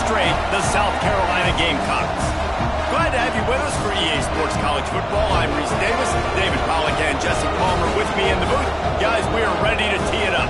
straight, the South Carolina Gamecocks. Glad to have you with us for EA Sports College Football. I'm Reese Davis, David Pollack and Jesse Palmer with me in the booth. Guys, we are ready to tee it up.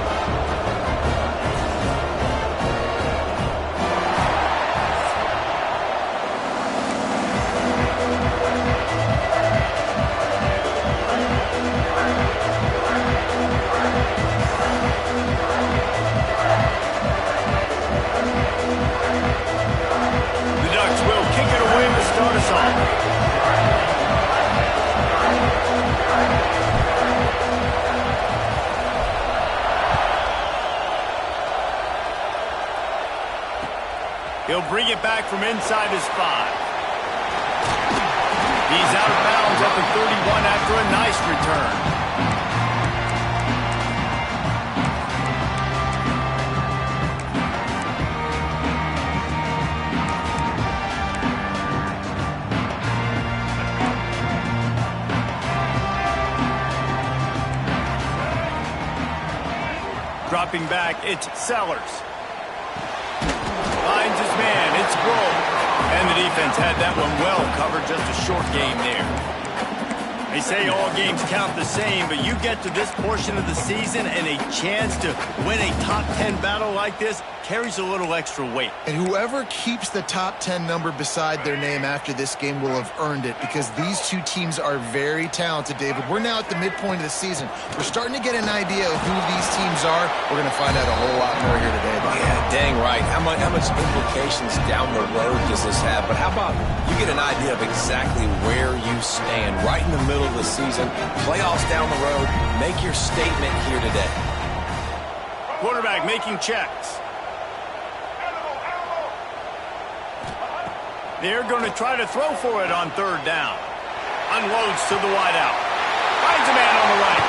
Start us off. He'll bring it back from inside his 5. He's out of bounds at the 31 after a nice return. Dropping back, it's Sellers. Finds his man, it's Grove. And the defense had that one well covered, just a short game there. They say all games count the same, but you get to this portion of the season and a chance to win a top 10 battle like this carries a little extra weight. And whoever keeps the top 10 number beside their name after this game will have earned it, because these two teams are very talented, David. We're now at the midpoint of the season. We're starting to get an idea of who these teams are. We're going to find out a whole lot more here today. Yeah, dang right. How much implications down the road does this have? But how about you get an idea of exactly where you stand right in the middle of the season, playoffs down the road, make your statement here today. Quarterback making checks. They're going to try to throw for it on 3rd down. Unloads to the wideout. Finds a man on the right.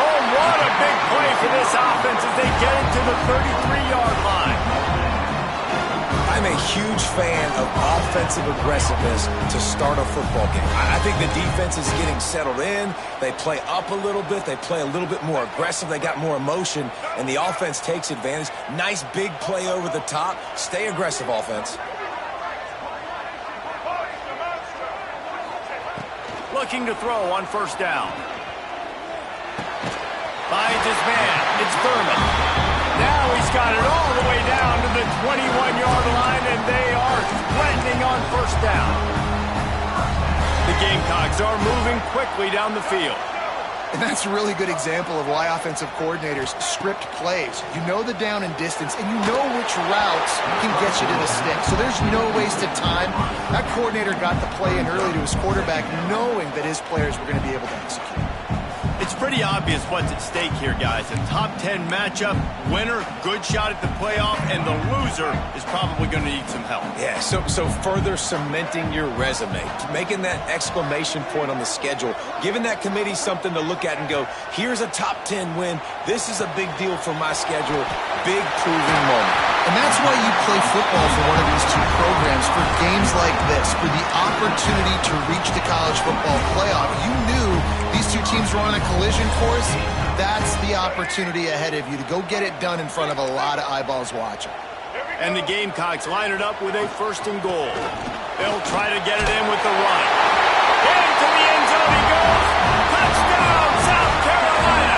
Oh, what a big play for this offense as they get it to the 33-yard line. I'm a huge fan of offensive aggressiveness to start a football game. I think the defense is getting settled in. They play up a little bit. They play a little bit more aggressive. They got more emotion, and the offense takes advantage. Nice big play over the top. Stay aggressive, offense. Looking to throw on 1st down. Finds his man. It's Thurman. Now he's got it all the way down to the 21-yard line, and they are threatening on 1st down. The Gamecocks are moving quickly down the field. And that's a really good example of why offensive coordinators script plays. You know the down and distance, and you know which routes can get you to the stick. So there's no wasted time. That coordinator got the play in early to his quarterback, knowing that his players were going to be able to execute. It's pretty obvious what's at stake here, guys. A top 10 matchup, winner, good shot at the playoff, and the loser is probably going to need some help. Yeah, so further cementing your resume, making that exclamation point on the schedule, giving that committee something to look at and go, here's a top 10 win. This is a big deal for my schedule. Big proving moment. And that's why you play football for one of these two programs, for games like this, for the opportunity to reach the college football playoff. You knew these two teams were on a collision course. That's the opportunity ahead of you to go get it done in front of a lot of eyeballs watching. And the Gamecocks line it up with a 1st and goal. They'll try to get it in with the run. Into the end zone he goes. Touchdown, South Carolina!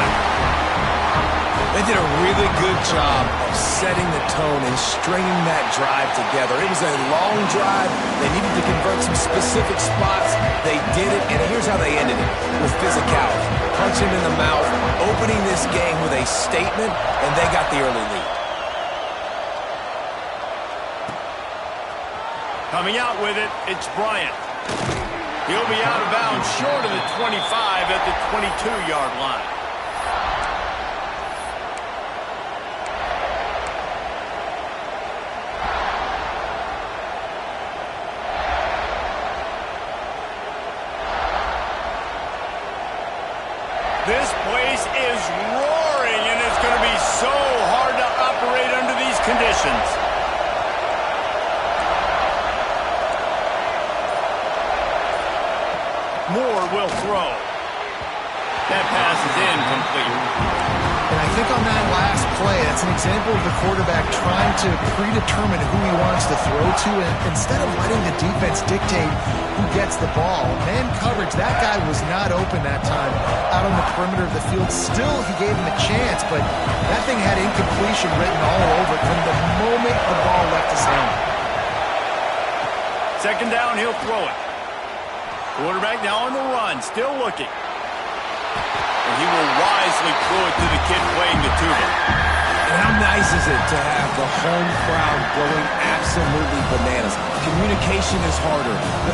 They did a really good job of setting the tone and stringing that drive together. It was a long drive. They needed to convert some specific spots. They did it, and here's how they ended it, with physicality. Punch him in the mouth, opening this game with a statement, and they got the early lead. Coming out with it, it's Bryant. He'll be out of bounds short of the 25 at the 22-yard line. This place is roaring, and it's going to be so hard to operate under these conditions. Moore will throw. That pass is incomplete. And I think on that last play. That's an example of the quarterback trying to predetermine who he wants to throw to, and instead of letting the defense dictate who gets the ball. Man coverage, that guy was not open that time out on the perimeter of the field. Still, he gave him a chance, but that thing had incompletion written all over it from the moment the ball left his hand. Second down, he'll throw it. Quarterback now on the run, still looking. And he will wisely throw it to the kid playing the tuba. And how nice is it to have the home crowd going absolutely bananas? Communication is harder.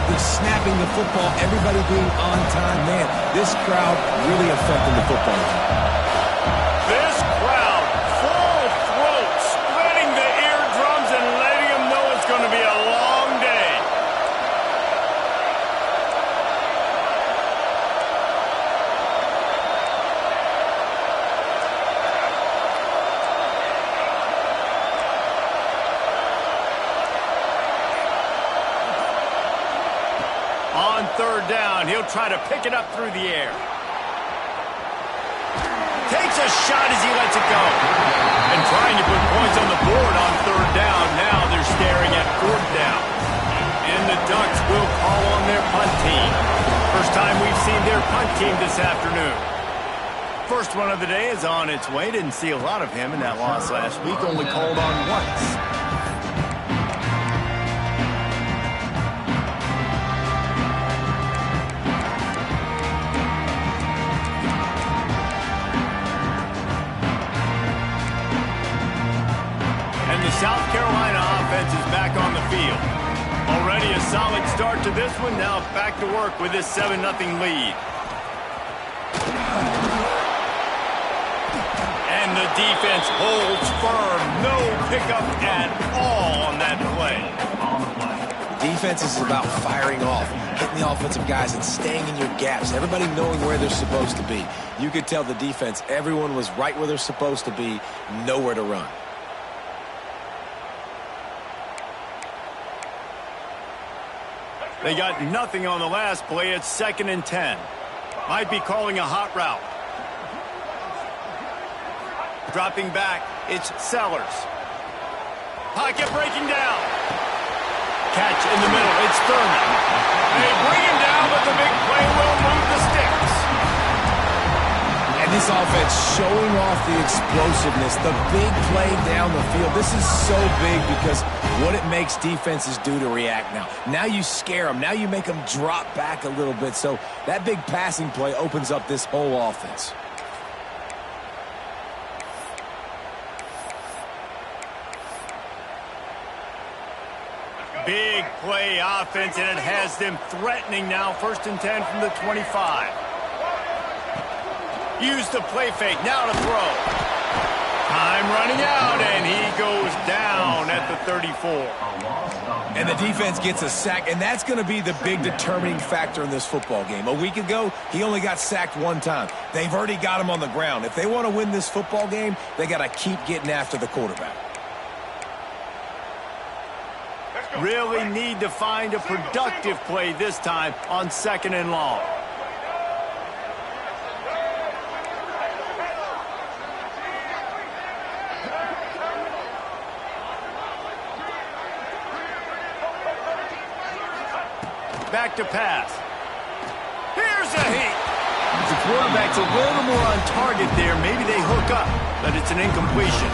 The snapping the football, everybody being on time. Man, this crowd really affecting the football game. This crowd, full throat, splitting the eardrums and letting them know it's going to be a long day. On third down, he'll try to pick it up through the air. Takes a shot as he lets it go. And trying to put points on the board on third down. Now they're staring at fourth down. And the Ducks will call on their punt team. First time we've seen their punt team this afternoon. First one of the day is on its way. Didn't see a lot of him in that loss last week. Only called on once. South Carolina offense is back on the field. Already a solid start to this one. Now back to work with this 7-0 lead. And the defense holds firm. No pickup at all on that play. Defense is about firing off, hitting the offensive guys and staying in your gaps. Everybody knowing where they're supposed to be. You could tell the defense, everyone was right where they're supposed to be, nowhere to run. They got nothing on the last play. It's 2nd and 10. Might be calling a hot route. Dropping back, it's Sellers. Pocket breaking down. Catch in the middle, it's Thurman. They bring him down, but the big play will move the sticks. And this offense showing off the explosiveness, the big play down the field. This is so big because what it makes defenses do to react now. Now you scare them. Now you make them drop back a little bit. So that big passing play opens up this whole offense. Big play offense, and it has them threatening now. 1st and 10 from the 25. Use the play fake, now to throw. Time running out, and he goes down at the 34. And the defense gets a sack, and that's going to be the big determining factor in this football game. A week ago, he only got sacked one time. They've already got him on the ground. If they want to win this football game, they got to keep getting after the quarterback. Really need to find a productive play this time on 2nd and long. Back to pass. Here's a heat. The quarterback's a little more on target there. Maybe they hook up, but it's an incompletion.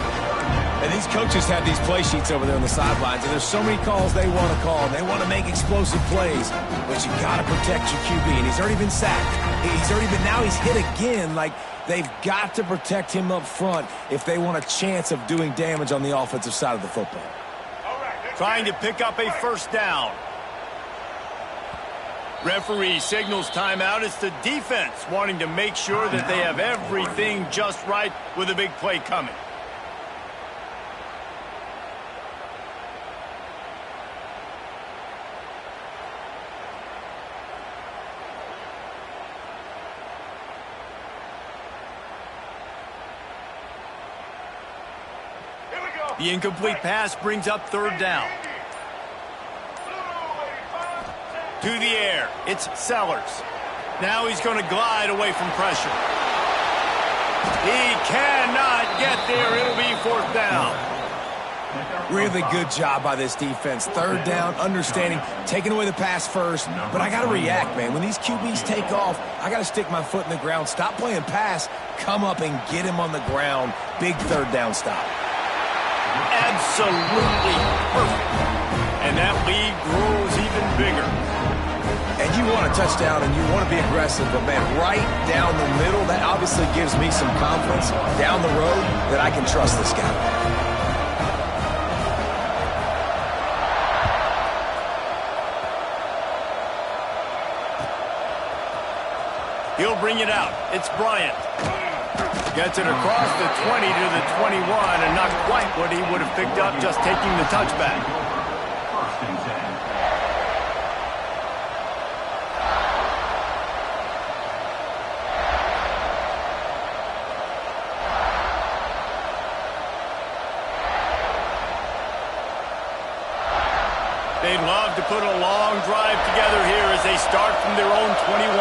And these coaches have these play sheets over there on the sidelines, and there's so many calls they want to call. They want to make explosive plays, but you got to protect your QB, and he's already been sacked. Now he's hit again. Like, they've got to protect him up front if they want a chance of doing damage on the offensive side of the football. Trying to pick up a 1st down. Referee signals timeout. It's the defense wanting to make sure that they have everything just right with a big play coming. The incomplete pass brings up 3rd down. To the air, it's Sellers. Now he's going to glide away from pressure. He cannot get there. It'll be Really good job by this defense. Third down, understanding, taking away the pass first. But I got to react, man. When these QBs take off, I got to stick my foot in the ground, stop playing pass, come up and get him on the ground. Big third down stop. Absolutely perfect. And that lead grows even bigger. And you want a touchdown and you want to be aggressive, but man, right down the middle, that obviously gives me some confidence down the road that I can trust this guy. He'll bring it out. It's Bryant. Gets it across the 20 to the 21, and not quite what he would have picked up just taking the touchback. They'd love to put a long drive together here as they start from their own 21.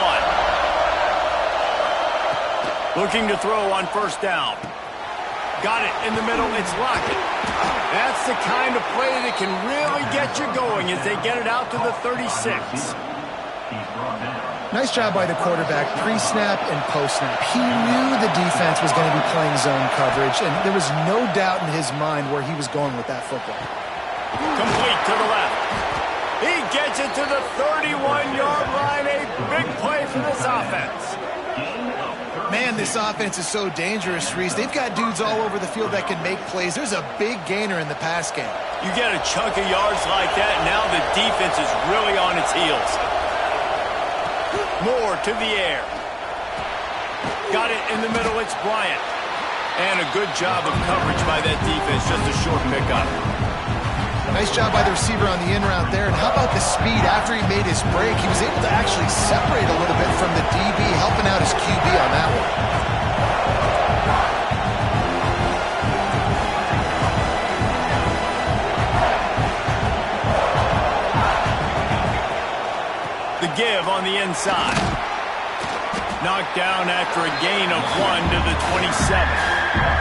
Looking to throw on first down. Got it in the middle. It's Lockett. That's the kind of play that can really get you going as they get it out to the 36. Nice job by the quarterback, pre-snap and post-snap. He knew the defense was going to be playing zone coverage, and there was no doubt in his mind where he was going with that football. Complete to the left. He gets it to the 31-yard line. A big play for this offense. Man, this offense is so dangerous, Reese. They've got dudes all over the field that can make plays. There's a big gainer in the pass game. You get a chunk of yards like that, now the defense is really on its heels. Moore to the air. Got it in the middle. It's Bryant. And a good job of coverage by that defense. Just a short pickup. Nice job by the receiver on the in route there. And how about the speed after he made his break? He was able to actually separate a little bit from the DB, helping out his QB on that one. The give on the inside. Knocked down after a gain of 1 to the 27.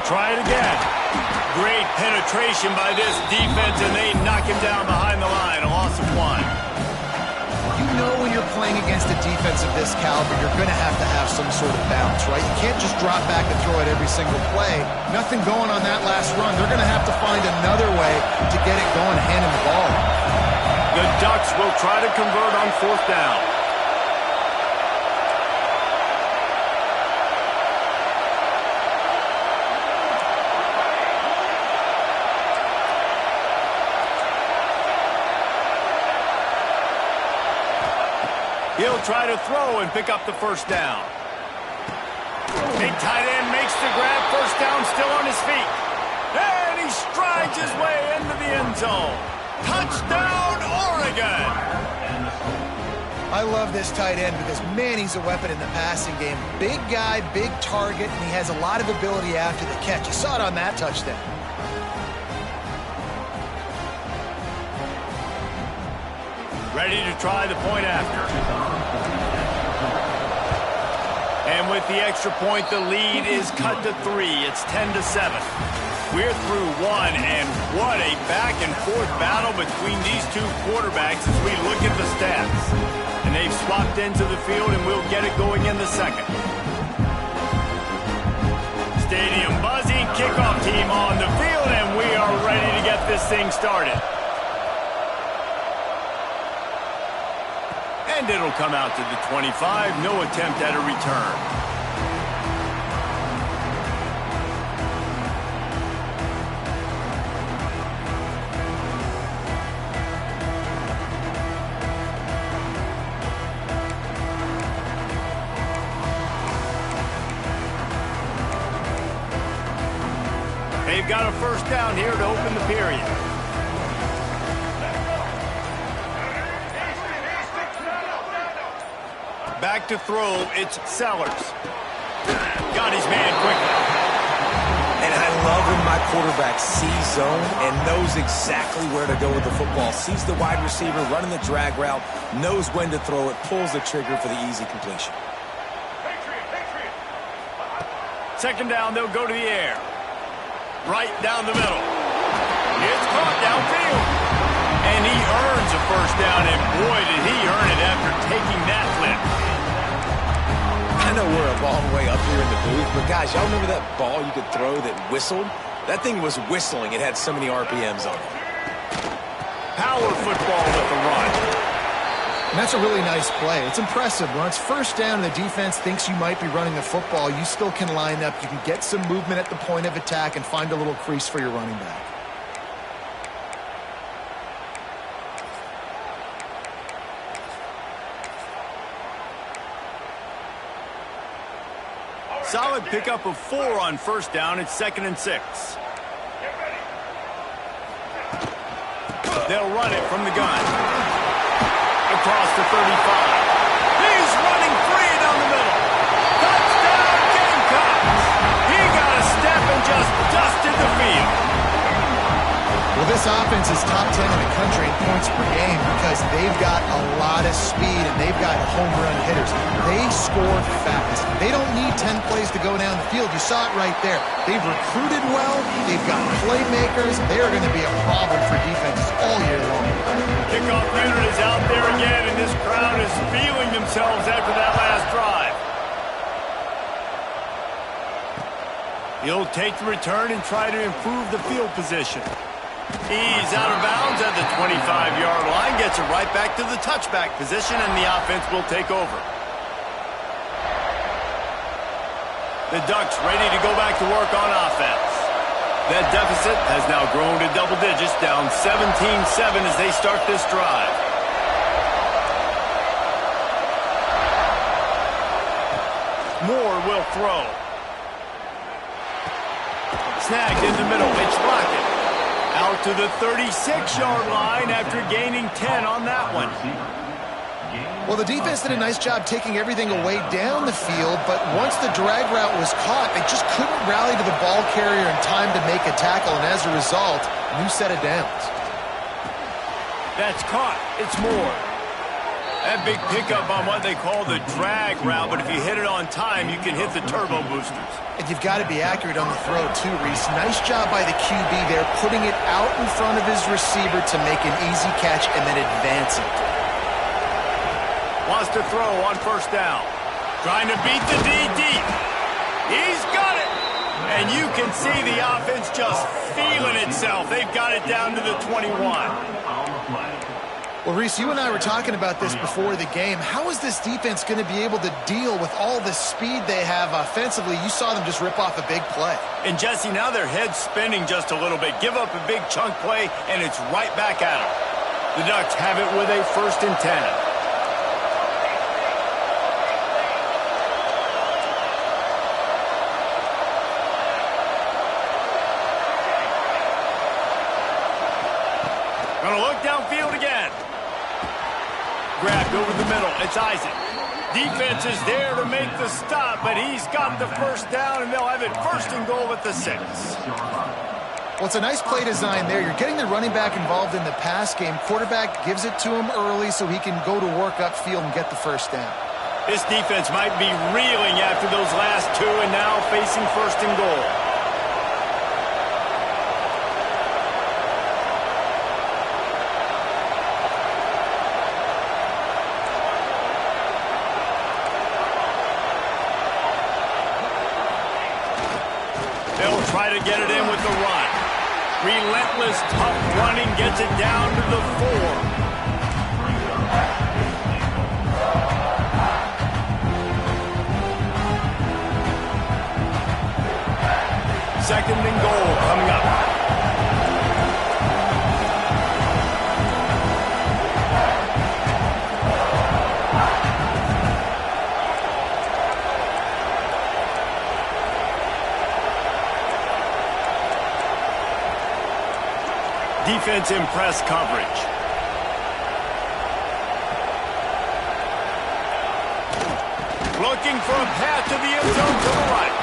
Try it again. Great penetration by this defense, and they knock him down behind the line. A loss of 1. You know when you're playing against a defense of this caliber, you're going to have some sort of bounce, right? You can't just drop back and throw it every single play. Nothing going on that last run. They're going to have to find another way to get it going, hand him the ball. The Ducks will try to convert on fourth down. He'll try to throw and pick up the first down. Big tight end makes the grab. First down, still on his feet. And he strides his way into the end zone. Touchdown, Oregon! I love this tight end because, man, he's a weapon in the passing game. Big guy, big target, and he has a lot of ability after the catch. You saw it on that touchdown. Ready to try the point after. And with the extra point, the lead is cut to 3. It's 10-7. We're through 1, and what a back-and-forth battle between these two quarterbacks as we look at the stats. And they've swapped into the field, and we'll get it going in the second. Stadium buzzing, kickoff team on the field, and we are ready to get this thing started. And it'll come out to the 25. No attempt at a return. They've got a first down here to open the period. Back to throw, it's Sellers. Got his man quickly. And I love when my quarterback sees zone and knows exactly where to go with the football. Sees the wide receiver running the drag route, knows when to throw it, pulls the trigger for the easy completion. Second down, they'll go to the air. Right down the middle. It's caught downfield. And he earns a first down, and boy, did he earn it after taking that flip. I know we're a long way up here in the booth, but guys, y'all remember that ball you could throw that whistled? That thing was whistling. It had so many RPMs on it. Power football with the run. And that's a really nice play. It's impressive. When it's first down and the defense thinks you might be running the football, you still can line up. You can get some movement at the point of attack and find a little crease for your running back. Solid pickup of 4 on first down. It's 2nd and 6. They'll run it from the gun. Across the 35. He's running free down the middle. Touchdown, Gamecocks! He got a step and just dusted the field. Well, this offense is top 10 in the country in points per game because they've got a lot of speed and they've got home run hitters. They score fast. They don't need 10 plays to go down the field. You saw it right there. They've recruited well. They've got playmakers. They are going to be a problem for defenses all year long. Kickoff unit is out there again, and this crowd is feeling themselves after that last drive. He'll take the return and try to improve the field position. He's out of bounds at the 25-yard line, gets it right back to the touchback position, and the offense will take over. The Ducks ready to go back to work on offense. That deficit has now grown to double digits, down 17-7 as they start this drive. Moore will throw. Snagged in the middle, it's Rocket. Out to the 36-yard line after gaining 10 on that one. Well, the defense did a nice job taking everything away down the field, but once the drag route was caught, they just couldn't rally to the ball carrier in time to make a tackle, and as a result, new set of downs. That's caught. It's Moore. That big pickup on what they call the drag route, but if you hit it on time, you can hit the turbo boosters. And you've got to be accurate on the throw, too, Reese. Nice job by the QB there, putting it out in front of his receiver to make an easy catch and then advance it. Wants to throw on first down. Trying to beat the D deep. He's got it. And you can see the offense just feeling itself. They've got it down to the 21. Well, Reese, you and I were talking about this before the game. How is this defense going to be able to deal with all the speed they have offensively? You saw them just rip off a big play. And, Jesse, now their head's spinning just a little bit. Give up a big chunk play, and it's right back at them. The Ducks have it with a 1st and 10. Gonna look downfield again. Grabbed over the middle. It's Isaac. Defense is there to make the stop, but he's got the first down, and they'll have it 1st and goal at the 6. Well, it's a nice play design there. You're getting the running back involved in the pass game. Quarterback gives it to him early so he can go to work upfield and get the first down. This defense might be reeling after those last 2 and now facing 1st and goal. Try to get it in with the run. Relentless, tough running gets it down to the 4. 2nd and goal coming up. Defense in press coverage. Looking for a path to the end zone to the right.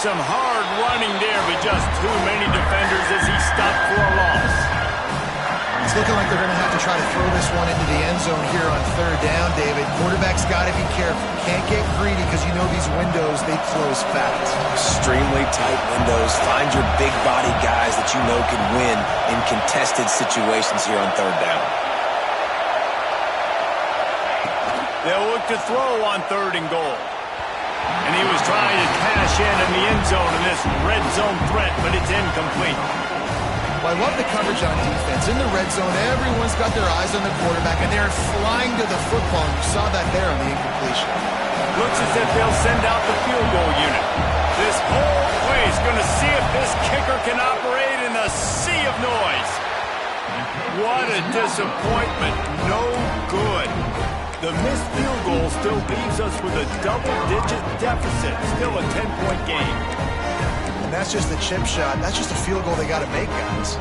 Some hard running there, but just too many defenders as he stopped for a loss. It's looking like they're going to have to try to throw this one into the end zone here on third down, David. Quarterback's got to be careful. Can't get greedy because you know these windows, they close fast. Extremely tight windows. Find your big body guys that you know can win in contested situations here on third down. They'll look to throw on third and goal. And he was trying to cash in the end zone in this red zone threat, but it's incomplete. Well, I love the coverage on defense. In the red zone, everyone's got their eyes on the quarterback, and they're flying to the football. And you saw that there on the incompletion. Looks as if they'll send out the field goal unit. This whole place going to see if this kicker can operate in a sea of noise. What a disappointment. No good. The missed field goal still leaves us with a double-digit deficit. Still a 10-point game. And that's just the chip shot. That's just a field goal they got to make, guys.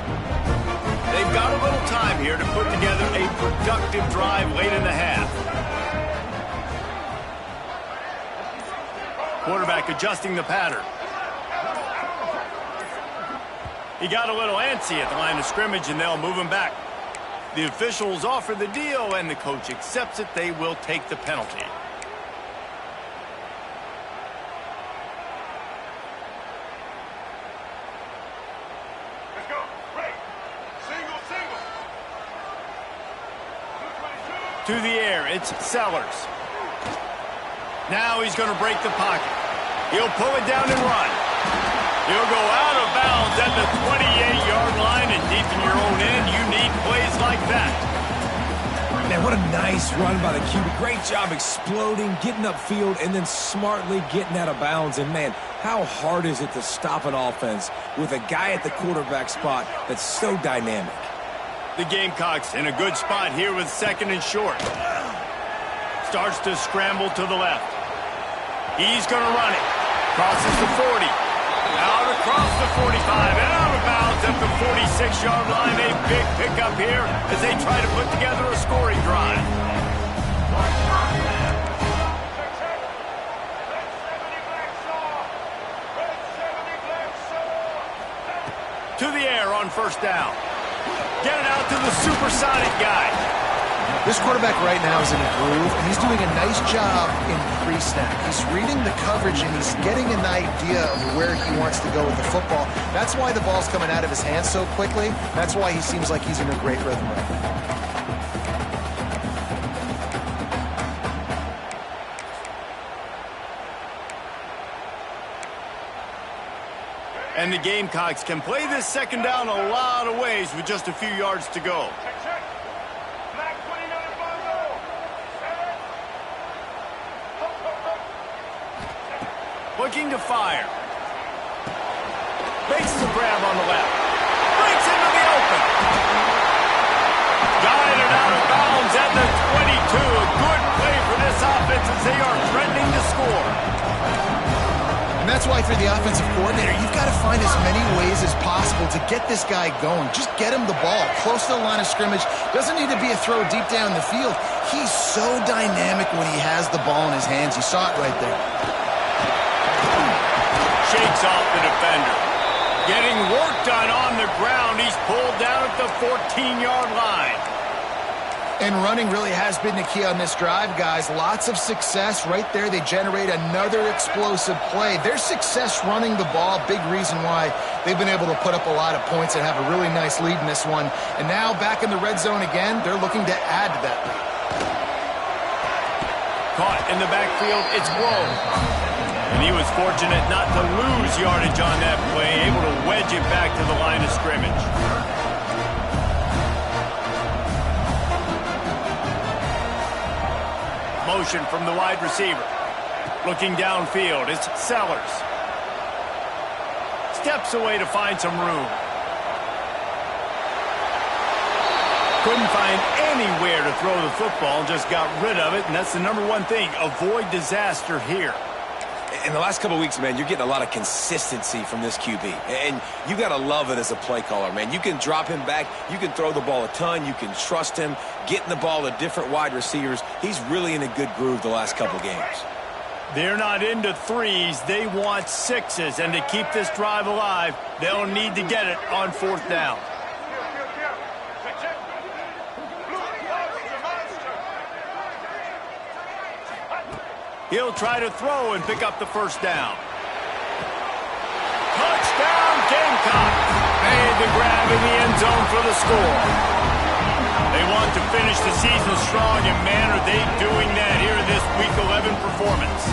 They've got a little time here to put together a productive drive late in the half. Quarterback adjusting the pattern. He got a little antsy at the line of scrimmage, and they'll move him back. The officials offer the deal, and the coach accepts it. They will take the penalty. Let's go. Break. Single. To the air, it's Sellers. Now he's going to break the pocket. He'll pull it down and run. He'll go out of bounds at the 28-yard line, and deep in your own end, you need plays like that. Man, what a nice run by the QB. Great job exploding, getting upfield, and then smartly getting out of bounds. And, man, how hard is it to stop an offense with a guy at the quarterback spot that's so dynamic? The Gamecocks in a good spot here with second and short. Starts to scramble to the left. He's going to run it. Crosses the 40. Out across the 45 and out of bounds at the 46-yard line. A big pickup here as they try to put together a scoring drive. To the air on first down. Get it out to the supersonic guy. This quarterback right now is in a groove, and he's doing a nice job in pre-snap. He's reading the coverage, and he's getting an idea of where he wants to go with the football. That's why the ball's coming out of his hands so quickly. That's why he seems like he's in a great rhythm right now. And the Gamecocks can play this second down a lot of ways with just a few yards to go. Looking to fire. Makes the grab on the left. Breaks into the open. Guided out of bounds at the 22. A good play for this offense as they are threatening to score. And that's why for the offensive coordinator, you've got to find as many ways as possible to get this guy going. Just get him the ball close to the line of scrimmage. Doesn't need to be a throw deep down the field. He's so dynamic when he has the ball in his hands. You saw it right there. Shakes off the defender. Getting work done on the ground. He's pulled down at the 14-yard line. And running really has been the key on this drive, guys. Lots of success right there. They generate another explosive play. Their success running the ball, big reason why they've been able to put up a lot of points and have a really nice lead in this one. And now back in the red zone again, they're looking to add to that lead. Caught in the backfield, it's Grove. And he was fortunate not to lose yardage on that play, able to wedge it back to the line of scrimmage. Motion from the wide receiver. Looking downfield, it's Sellers. Steps away to find some room. Couldn't find anywhere to throw the football, just got rid of it, and that's the number one thing. Avoid disaster here. In the last couple of weeks, man, you're getting a lot of consistency from this QB. And you got to love it as a play caller, man. You can drop him back. You can throw the ball a ton. You can trust him, getting the ball to different wide receivers. He's really in a good groove the last couple of games. They're not into threes. They want sixes. And to keep this drive alive, they'll need to get it on 4th down. He'll try to throw and pick up the 1st down. Touchdown, Gamecocks! Made the grab in the end zone for the score. They want to finish the season strong, and man, are they doing that here in this Week 11 performance.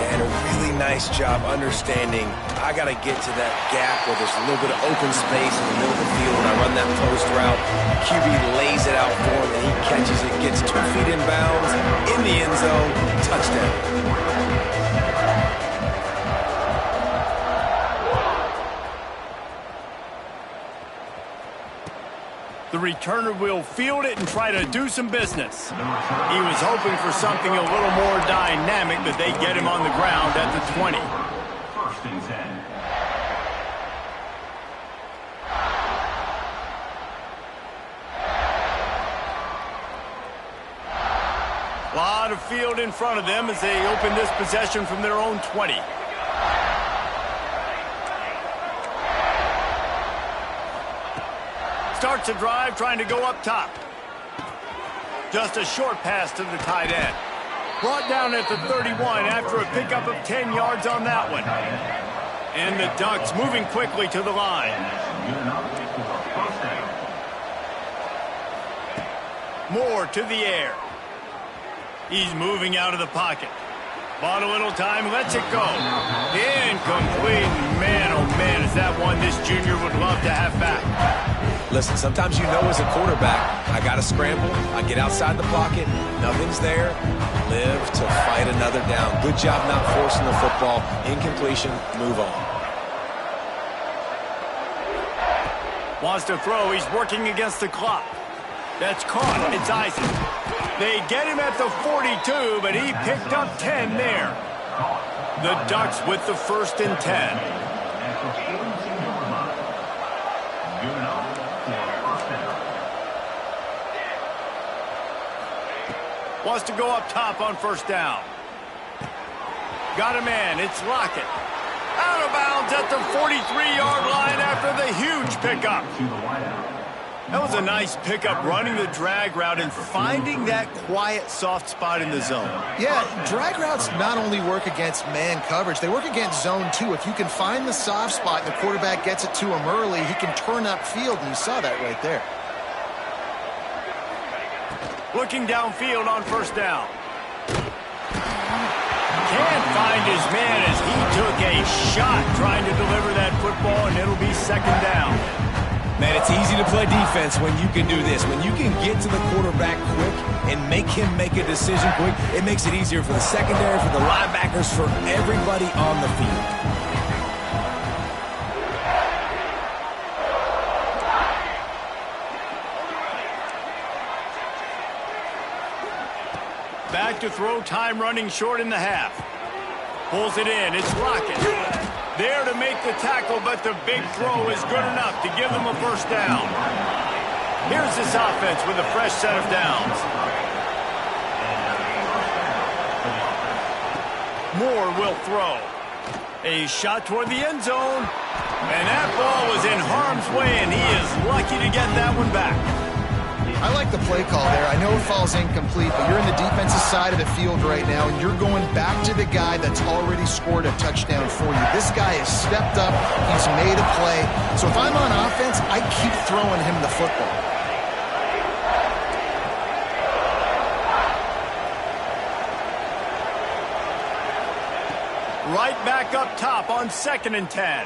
Man, a really nice job understanding I got to get to that gap where there's a little bit of open space in the middle of the field when I run that post route. QB lays it out for him, and he catches it, gets 2 feet in bounds, in the end zone, touchdown. The returner will field it and try to do some business. He was hoping for something a little more dynamic, but they get him on the ground at the 20. 1st and 10. A lot of field in front of them as they open this possession from their own 20. Starts a drive trying to go up top. Just a short pass to the tight end. Brought down at the 31 after a pickup of 10 yards on that one. And the Ducks moving quickly to the line. Moore to the air. He's moving out of the pocket. Bought a little time, lets it go. Incomplete. Man, oh man, is that one this junior would love to have back. Listen, sometimes you know as a quarterback, I got to scramble, I get outside the pocket, nothing's there, live to fight another down. Good job not forcing the football. Incompletion, move on. Wants to throw, he's working against the clock. That's caught, it's Isaac. They get him at the 42, but he picked up 10 there. The Ducks with the 1st and 10. Wants to go up top on 1st down. Got a man, it's Lockett. Out of bounds at the 43-yard line after the huge pickup. That was a nice pickup, running the drag route and finding that quiet, soft spot in the zone. Yeah, drag routes not only work against man coverage, they work against zone too. If you can find the soft spot and the quarterback gets it to him early, he can turn upfield, and you saw that right there. Looking downfield on 1st down. Can't find his man as he took a shot trying to deliver that football, and it'll be 2nd down. Man, it's easy to play defense when you can do this. When you can get to the quarterback quick and make him make a decision quick, it makes it easier for the secondary, for the linebackers, for everybody on the field. Back to throw, time running short in the half. Pulls it in, it's Lockett. There to make the tackle, but the big throw is good enough to give them a 1st down. Here's this offense with a fresh set of downs. Moore will throw. A shot toward the end zone. And that ball was in harm's way, and he is lucky to get that one back. I like the play call there. I know it falls incomplete, but you're in the defensive side of the field right now, and you're going back to the guy that's already scored a touchdown for you. This guy has stepped up. He's made a play. So if I'm on offense, I keep throwing him the football. Right back up top on 2nd and 10.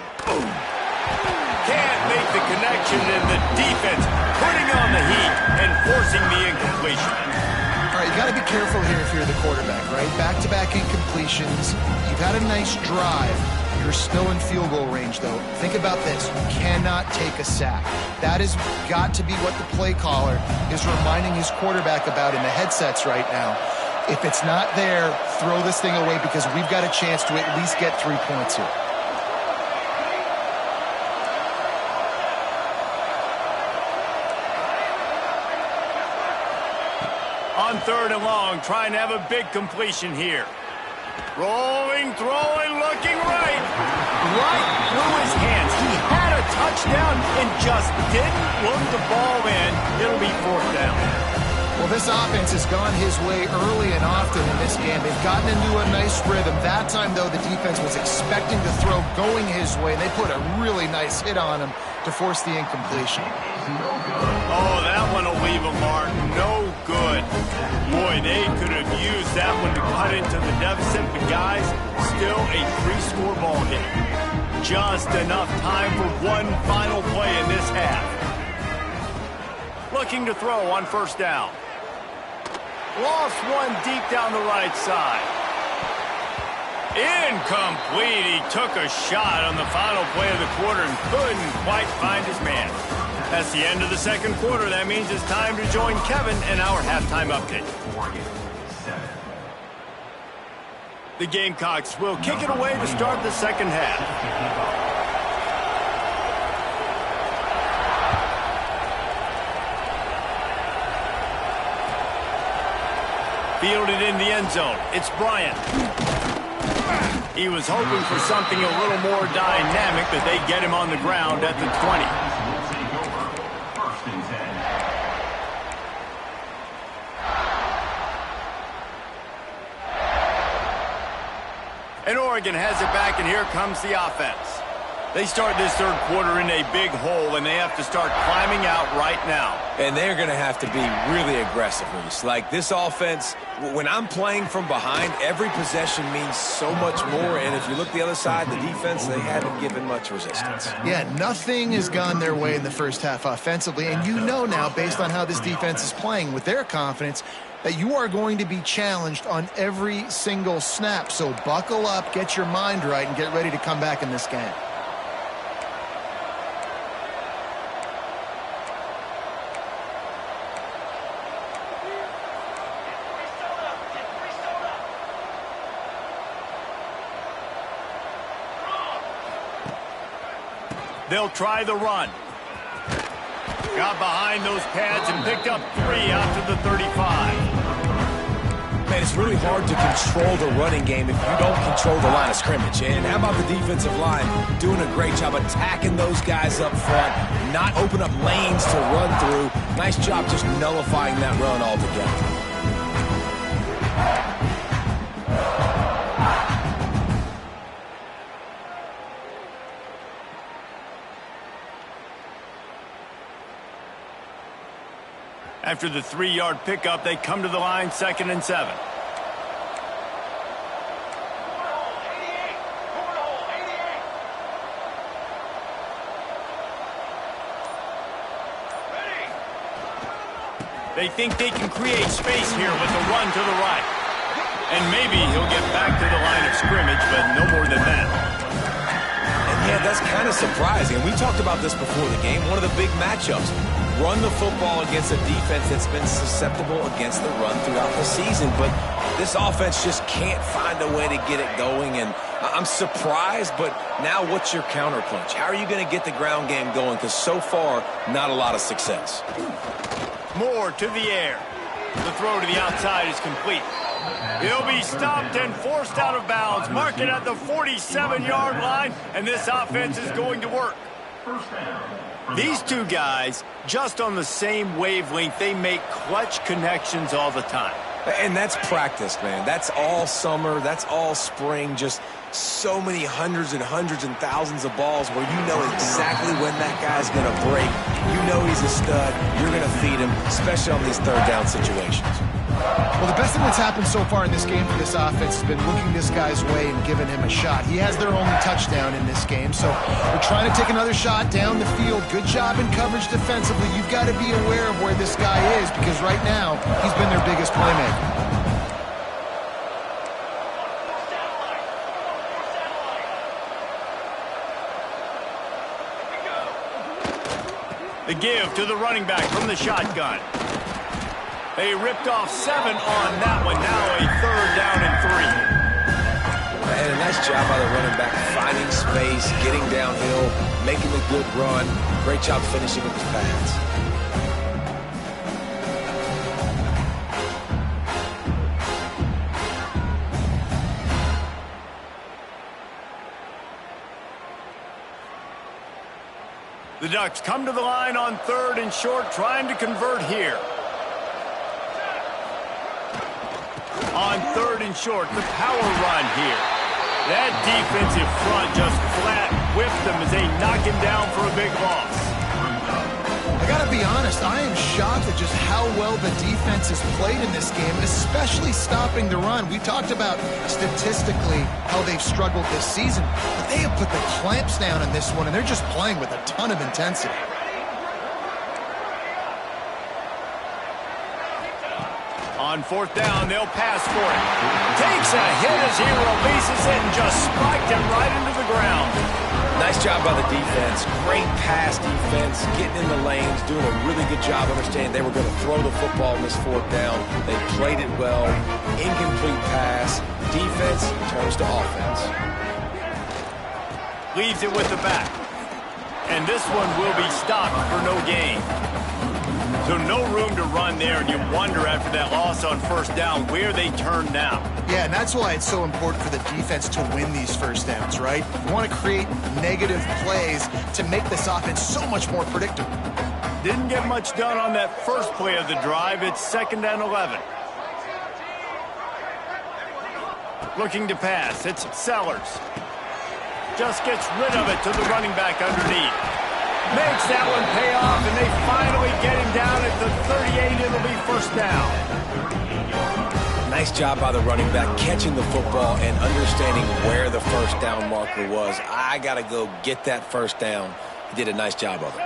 Can't make the connection, and the defense putting on the heat and forcing the incompletion. All right, you got to be careful here if you're the quarterback, right? Back-to-back incompletions. You've had a nice drive. You're still in field goal range, though. Think about this. You cannot take a sack. That has got to be what the play caller is reminding his quarterback about in the headsets right now. If it's not there, throw this thing away because we've got a chance to at least get 3 points here. On 3rd and long, trying to have a big completion here. Rolling, throwing, looking right. Right through his hands. He had a touchdown and just didn't look the ball in. It'll be 4th down. Well, this offense has gone his way early and often in this game. They've gotten into a nice rhythm. That time, though, the defense was expecting the throw going his way, and they put a really nice hit on him to force the incompletion. Oh, that one will leave a mark. No good. Boy, they could have used that one to cut into the deficit, but guys, still a 3-score ball game. Just enough time for one final play in this half. Looking to throw on 1st down. Lost one deep down the right side. Incomplete. He took a shot on the final play of the quarter and couldn't quite find his man. That's the end of the 2nd quarter. That means it's time to join Kevin in our halftime update. The Gamecocks will kick it away to start the 2nd half. Fielded in the end zone. It's Bryant. He was hoping for something a little more dynamic, but they get him on the ground at the 20. And Oregon has it back, and here comes the offense. They start this 3rd quarter in a big hole, and they have to start climbing out right now. And they're going to have to be really aggressive, Reese. Like, this offense, when I'm playing from behind, every possession means so much more. And if you look the other side, the defense, they haven't given much resistance. Yeah, nothing has gone their way in the first half offensively. And you know now, based on how this defense is playing with their confidence, that you are going to be challenged on every single snap. So buckle up, get your mind right, and get ready to come back in this game. They'll try the run. Got behind those pads and picked up 3 out to the 35. Man, it's really hard to control the running game if you don't control the line of scrimmage. And how about the defensive line doing a great job attacking those guys up front, not open up lanes to run through. Nice job just nullifying that run altogether. After the 3-yard pickup, they come to the line 2nd and 7. They think they can create space here with a run to the right. And maybe he'll get back to the line of scrimmage, but no more than that. And yeah, that's kind of surprising. We talked about this before the game. One of the big matchups. Run the football against a defense that's been susceptible against the run throughout the season. But this offense just can't find a way to get it going. And I'm surprised, but now what's your counterpunch? How are you going to get the ground game going? Because so far, not a lot of success. Moore to the air. The throw to the outside is complete. He'll be stopped and forced out of bounds. Mark it at the 47-yard line, and this offense is going to work. These two guys, just on the same wavelength, they make clutch connections all the time. And that's practice, man. That's all summer. That's all spring. Just so many hundreds and thousands of balls where you know exactly when that guy's going to break. You know he's a stud. You're going to feed him, especially on these 3rd down situations. Well, the best thing that's happened so far in this game for this offense has been looking this guy's way and giving him a shot. He has their only touchdown in this game, so we're trying to take another shot down the field. Good job in coverage defensively. You've got to be aware of where this guy is because right now he's been their biggest playmaker. The give to the running back from the shotgun. They ripped off 7 on that one. Now a 3rd down and 3. And a nice job by the running back, finding space, getting downhill, making a good run. Great job finishing with his pass. The Ducks come to the line on 3rd and short, trying to convert here. On 3rd and short, the power run here. That defensive front just flat whipped them as they knock him down for a big loss. I gotta be honest, I am shocked at just how well the defense has played in this game, especially stopping the run. We talked about statistically how they've struggled this season, but they have put the clamps down in this one, and they're just playing with a ton of intensity. On 4th down, they'll pass for it. Takes a hit as he releases it and just spiked him right into the ground. Nice job by the defense. Great pass defense, getting in the lanes, doing a really good job understanding they were going to throw the football in this 4th down. They played it well. Incomplete pass. Defense turns to offense. Leaves it with the back. And this one will be stopped for no gain. So no room to run there, and you wonder after that loss on 1st down where they turn now. Yeah, and that's why it's so important for the defense to win these 1st downs, right? You want to create negative plays to make this offense so much more predictable. Didn't get much done on that first play of the drive. It's 2nd and 11. Looking to pass. It's Sellers. Just gets rid of it to the running back underneath. Makes that one pay off, and they finally get him down at the 38. It'll be 1st down. Nice job by the running back, catching the football and understanding where the 1st down marker was. I got to go get that 1st down. He did a nice job of it.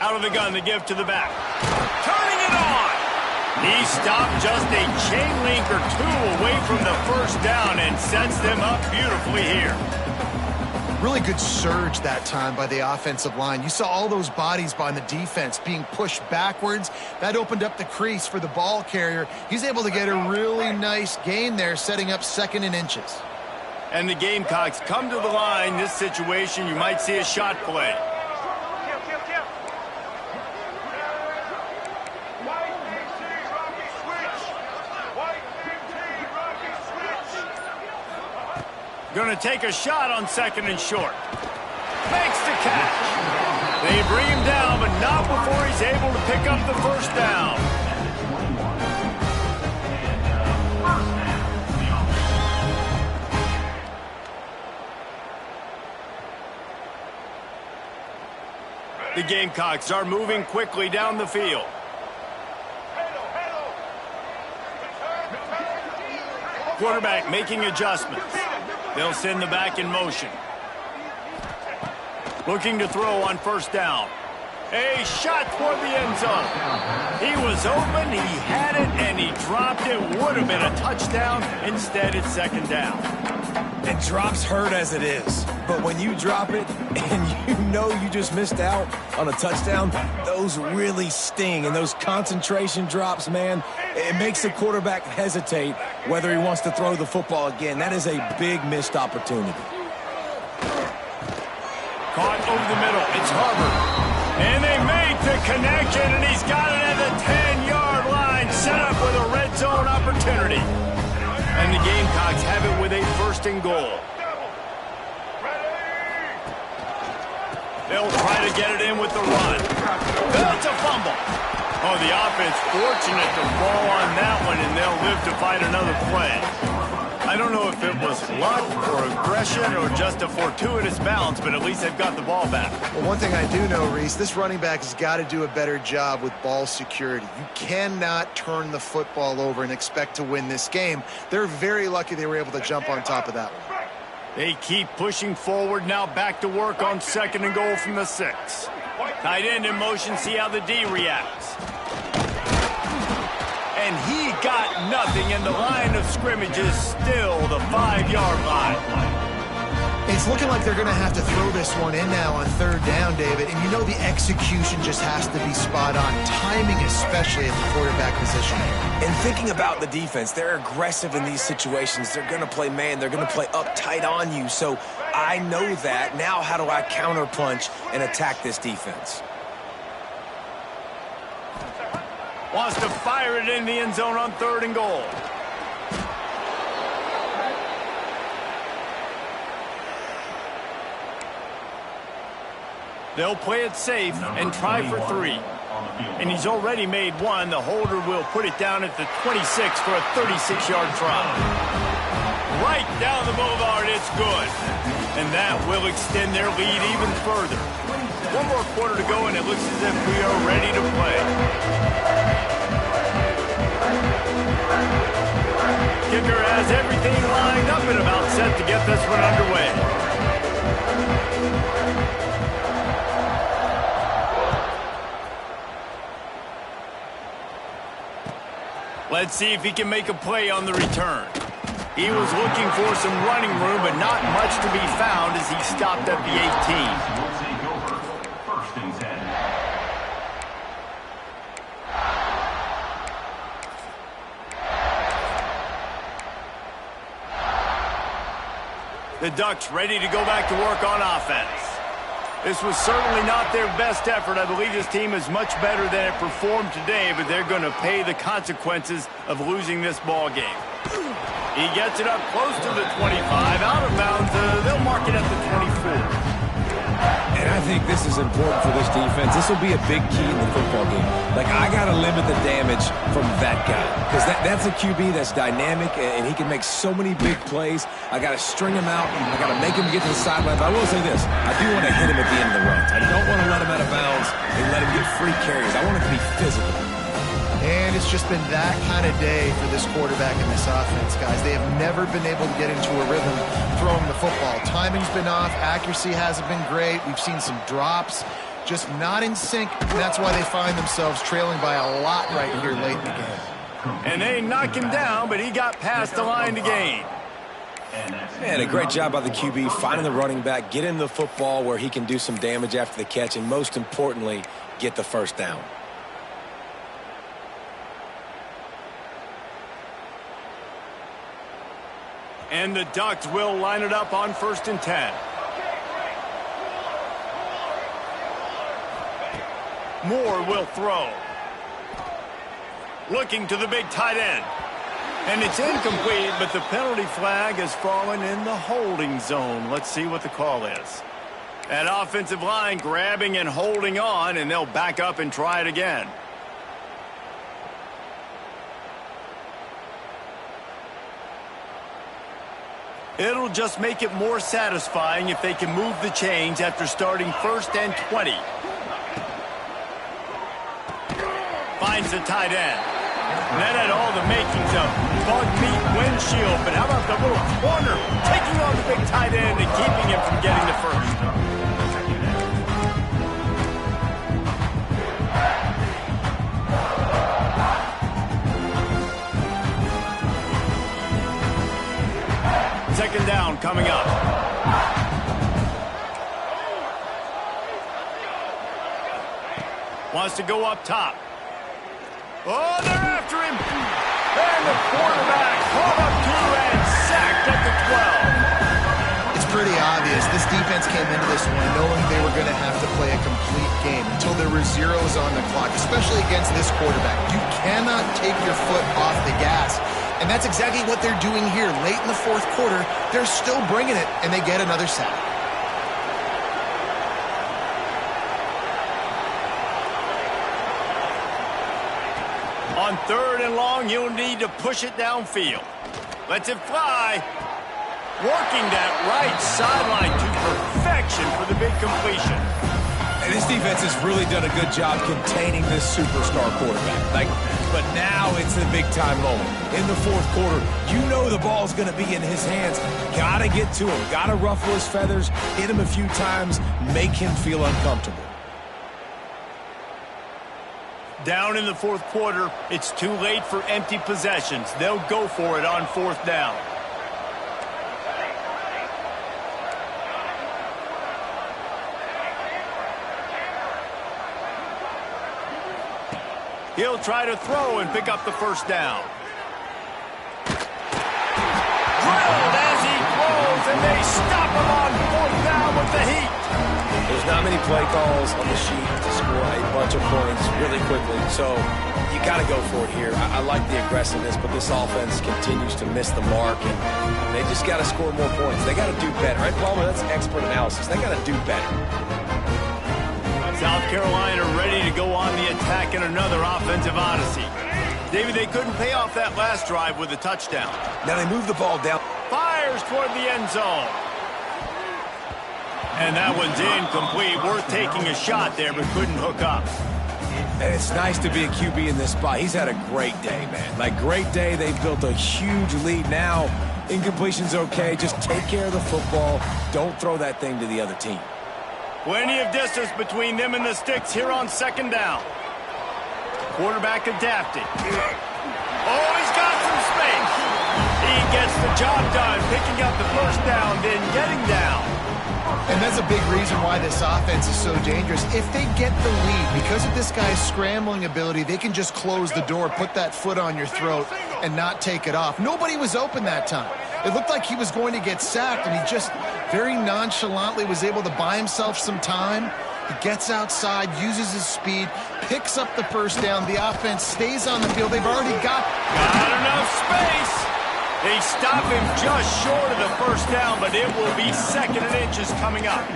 Out of the gun, the give to the back. Turning it on. He stopped just a chain link or 2 away from the 1st down and sets them up beautifully here. Really good surge that time by the offensive line. You saw all those bodies by the defense being pushed backwards. That opened up the crease for the ball carrier. He's able to get a really nice gain there, setting up 2nd and inches. And the Gamecocks come to the line. This situation, you might see a shot play. Going to take a shot on 2nd and short. Makes the catch. They bring him down, but not before he's able to pick up the 1st down. The Gamecocks are moving quickly down the field. Quarterback making adjustments. They'll send the back in motion. Looking to throw on 1st down. A shot toward the end zone. He was open, he had it, and he dropped it. Would have been a touchdown. Instead, it's 2nd down. And drops hurt as it is. But when you drop it and you know you just missed out on a touchdown, those really sting. And those concentration drops, man, it makes the quarterback hesitate whether he wants to throw the football again. That is a big missed opportunity. Caught over the middle. It's Harvard. And they make the connection, and he's got it at the 10-yard line, set up with a red zone opportunity. And the Gamecocks have it with a 1st and goal. They'll try to get it in with the run. That's a fumble. Oh, the offense fortunate to fall on that one, and they'll live to fight another play. I don't know if it was luck or aggression or just a fortuitous bounce, but at least they've got the ball back. Well, one thing I do know, Reese, this running back has got to do a better job with ball security. You cannot turn the football over and expect to win this game. They're very lucky they were able to jump on top of that one. They keep pushing forward, now back to work on 2nd and goal from the 6. Tight end in motion, see how the D reacts. And he got nothing, and the line of scrimmage is still the 5-yard line. It's looking like they're going to have to throw this one in now on third down, David. And you know the execution just has to be spot on. Timing especially at the quarterback position. And thinking about the defense, they're aggressive in these situations. They're going to play man. They're going to play up tight on you. So I know that. Now how do I counterpunch and attack this defense? Wants to fire it in the end zone on 3rd and goal. They'll play it safe and try for 3. And he's already made 1. The holder will put it down at the 26 for a 36-yard try. Right down the boulevard, it's good. And that will extend their lead even further. 1 more quarter to go, and it looks as if we are ready to play. Kicker has everything lined up and about set to get this one underway. Let's see if he can make a play on the return. He was looking for some running room, but not much to be found as he stopped at the 18. Will take over. 1st and 10. The Ducks ready to go back to work on offense. This was certainly not their best effort. I believe this team is much better than it performed today, but they're going to pay the consequences of losing this ball game. He gets it up close to the 25, out of bounds. They'll mark it at the 24. And I think this is important for this defense. This will be a big key in the football game. Like, I got to limit the damage from that guy because that's a QB that's dynamic, and he can make so many big plays. I got to string him out. I got to make him get to the sideline. But I will say this. I do want to hit him at the end of the runs. I don't want to let him out of bounds and let him get free carries. I want it to be physical. And it's just been that kind of day for this quarterback and this offense, guys. They have never been able to get into a rhythm throwing the football. Timing's been off. Accuracy hasn't been great. We've seen some drops. Just not in sync. And that's why they find themselves trailing by a lot right here late in the game. And they knock him down, but he got past the line to gain. Man, a great job by the QB finding the running back, get him the football where he can do some damage after the catch, and most importantly, get the 1st down. And the Ducks will line it up on 1st and 10. Moore will throw. Looking to the big tight end. And it's incomplete, but the penalty flag has fallen in the holding zone. Let's see what the call is. That offensive line grabbing and holding on, and they'll back up and try it again. It'll just make it more satisfying if they can move the chains after starting 1st and 20. Finds the tight end. And that had all the makings of bug meat windshield, but how about the little corner taking on the big tight end and keeping him from getting the 1st? Second down coming up. Wants to go up top. Oh, they're after him. And the quarterback caught up to and sacked at the 12. It's pretty obvious. This defense came into this one knowing they were going to have to play a complete game until there were zeros on the clock, especially against this quarterback. You cannot take your foot off the gas. And that's exactly what they're doing here. Late in the 4th quarter, they're still bringing it, and they get another sack. On 3rd and long, you'll need to push it downfield. Lets it fly. Working that right sideline to perfection for the big completion. And this defense has really done a good job containing this superstar quarterback. But now it's the big-time moment. In the 4th quarter, you know the ball's going to be in his hands. Got to get to him. Got to ruffle his feathers, hit him a few times, make him feel uncomfortable. Down in the 4th quarter, it's too late for empty possessions. They'll go for it on 4th down. He'll try to throw and pick up the first down. Drilled as he throws, and they stop him on fourth down with the heat. There's not many play calls on the sheet to score a bunch of points really quickly, so you got to go for it here. I like the aggressiveness, but this offense continues to miss the mark, and they just got to score more points. They got to do better. Right, Palmer? That's expert analysis. They got to do better. South Carolina ready to go on the attack in another offensive odyssey. David, they couldn't pay off that last drive with a touchdown. Now they move the ball down. Fires toward the end zone. And that one's incomplete. Worth taking a shot there, but couldn't hook up. And it's nice to be a QB in this spot. He's had a great day, man. Like, great day. They've built a huge lead. Now, incompletion's okay. Just take care of the football. Don't throw that thing to the other team. Plenty of distance between them and the sticks here on second down. Quarterback adapting. Oh, he's got some space. He gets the job done, picking up the first down, then getting down. And that's a big reason why this offense is so dangerous. If they get the lead, because of this guy's scrambling ability, they can just close the door, put that foot on your throat, and not take it off. Nobody was open that time. It looked like he was going to get sacked, and he just very nonchalantly was able to buy himself some time. He gets outside, uses his speed, picks up the first down. The offense stays on the field. They've already got enough space. They stop him just short of the first down, but it will be second and inches coming up.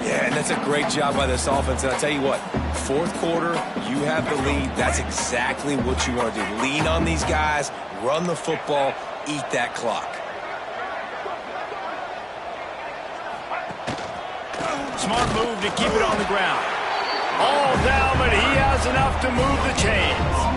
Yeah, and that's a great job by this offense. And I'll tell you what, fourth quarter, you have the lead. That's exactly what you want to do. Lean on these guys, run the football, eat that clock. Smart move to keep it on the ground. All down, but he has enough to move the chains.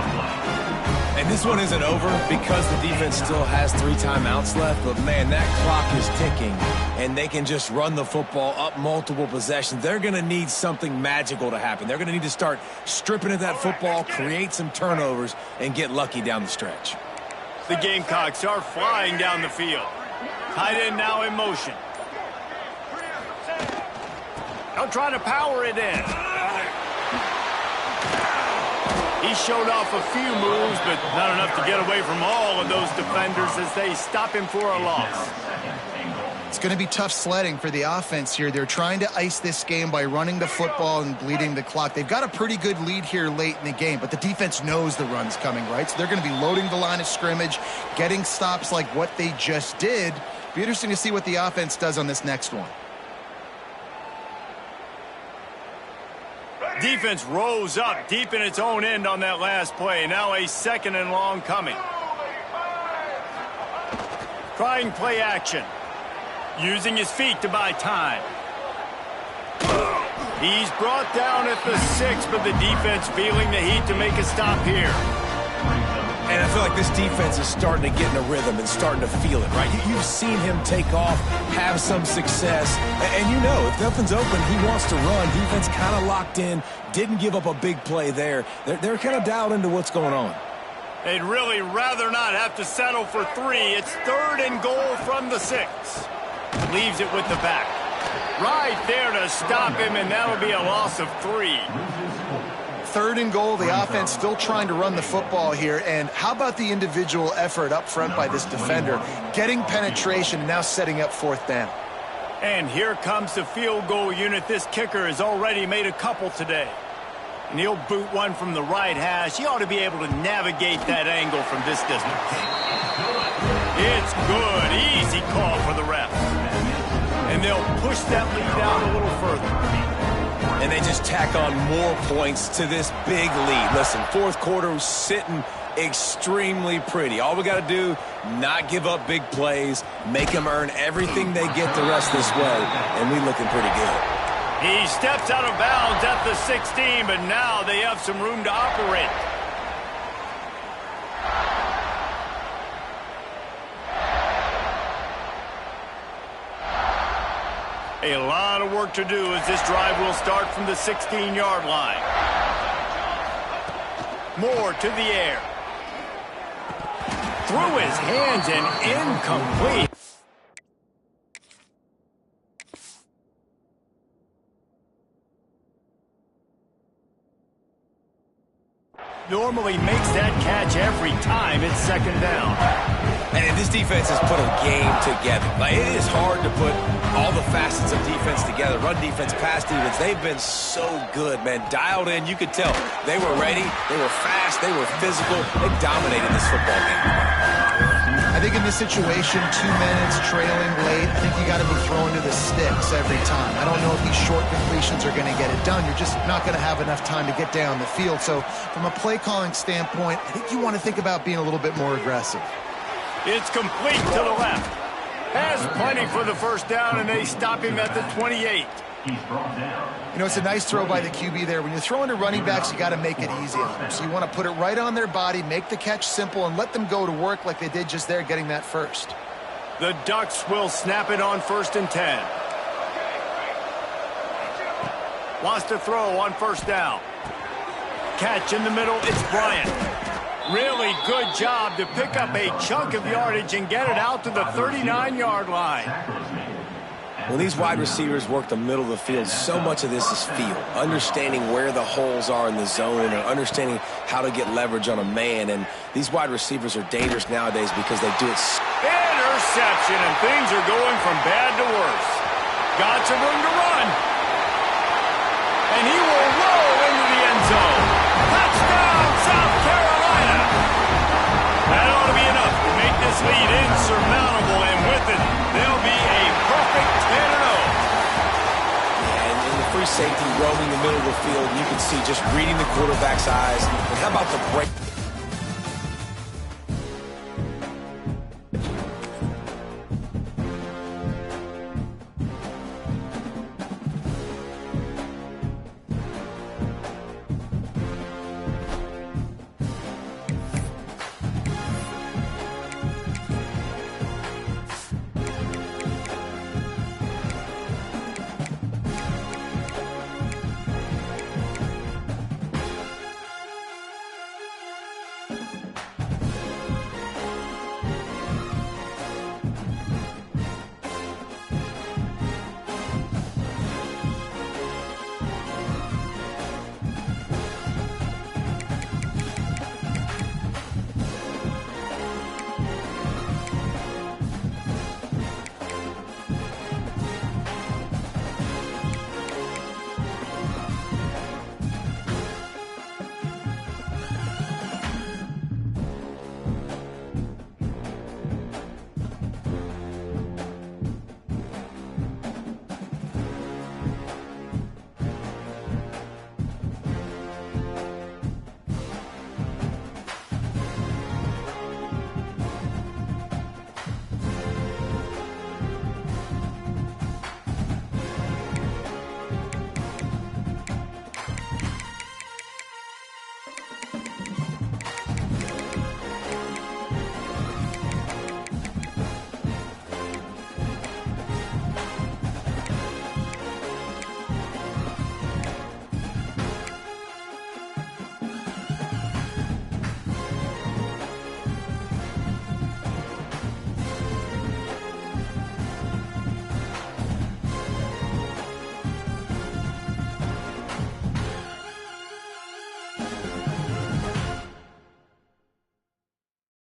And this one isn't over because the defense still has 3 timeouts left. But, man, that clock is ticking, and they can just run the football up multiple possessions. They're going to need something magical to happen. They're going to need to start stripping at that football, create some turnovers, and get lucky down the stretch. The Gamecocks are flying down the field. Tight end now in motion. They'll try to power it in. He showed off a few moves, but not enough to get away from all of those defenders as they stop him for a loss. It's going to be tough sledding for the offense here. They're trying to ice this game by running the football and bleeding the clock. They've got a pretty good lead here late in the game, but the defense knows the run's coming, right? So they're going to be loading the line of scrimmage, getting stops like what they just did. Be interesting to see what the offense does on this next one. Defense rose up deep in its own end on that last play. Now a second and long coming. Trying play action. Using his feet to buy time. He's brought down at the 6, but the defense feeling the heat to make a stop here. And I feel like this defense is starting to get in a rhythm and starting to feel it, right? You've seen him take off, have some success, and you know if nothing's open, he wants to run. Defense kind of locked in, didn't give up a big play there. They're kind of dialed into what's going on. They'd really rather not have to settle for 3. It's 3rd and goal from the 6. Leaves it with the back. Right there to stop him, and that'll be a loss of 3. 3rd and goal, the offense still trying to run the football here. And how about the individual effort up front by this defender? Getting penetration and now setting up 4th down. And here comes the field goal unit. This kicker has already made a couple today. And he'll boot one from the right hash. He ought to be able to navigate that angle from this distance. It's good. Easy call for the ref. And they'll push that lead out a little further. And they just tack on more points to this big lead. Listen, 4th quarter was sitting extremely pretty. All we got to do, not give up big plays, make them earn everything they get the rest this way, and we looking pretty good. He steps out of bounds at the 16, but now they have some room to operate. A lot of work to do as this drive will start from the 16-yard line. Moore to the air. Through his hands and incomplete. normally makes that catch every time it's second down. And this defense has put a game together. Like, it is hard to put all the facets of defense together. Run defense, pass defense. They've been so good, man. Dialed in. You could tell they were ready. They were fast. They were physical. They dominated this football game. I think in this situation, 2 minutes, trailing late, I think you got to be throwing to the sticks every time. I don't know if these short completions are going to get it done. You're just not going to have enough time to get down the field. So from a play calling standpoint, I think you want to think about being a little bit more aggressive. It's complete to the left. Has plenty for the first down, and they stop him at the 28. He's brought down. You know, it's a nice throw by the QB there. When you're throwing to running backs, you got to make it easy on them. So you want to put it right on their body, make the catch simple, and let them go to work like they did just there, getting that first. The Ducks will snap it on 1st and 10. Wants to throw on first down. Catch in the middle, it's Bryant. Really good job to pick up a chunk of yardage and get it out to the 39-yard line. When these wide receivers work the middle of the field, so much of this is feel. Understanding where the holes are in the zone or understanding how to get leverage on a man. And these wide receivers are dangerous nowadays because they do it. Interception, and things are going from bad to worse. Got some room to run. And he will roll into the end zone. Touchdown, South Carolina. That ought to be enough to make this lead insurmountable, and with it, they'll be a perfect 10-0. And in the free safety roaming the middle of the field, you can see just reading the quarterback's eyes. And how about the break?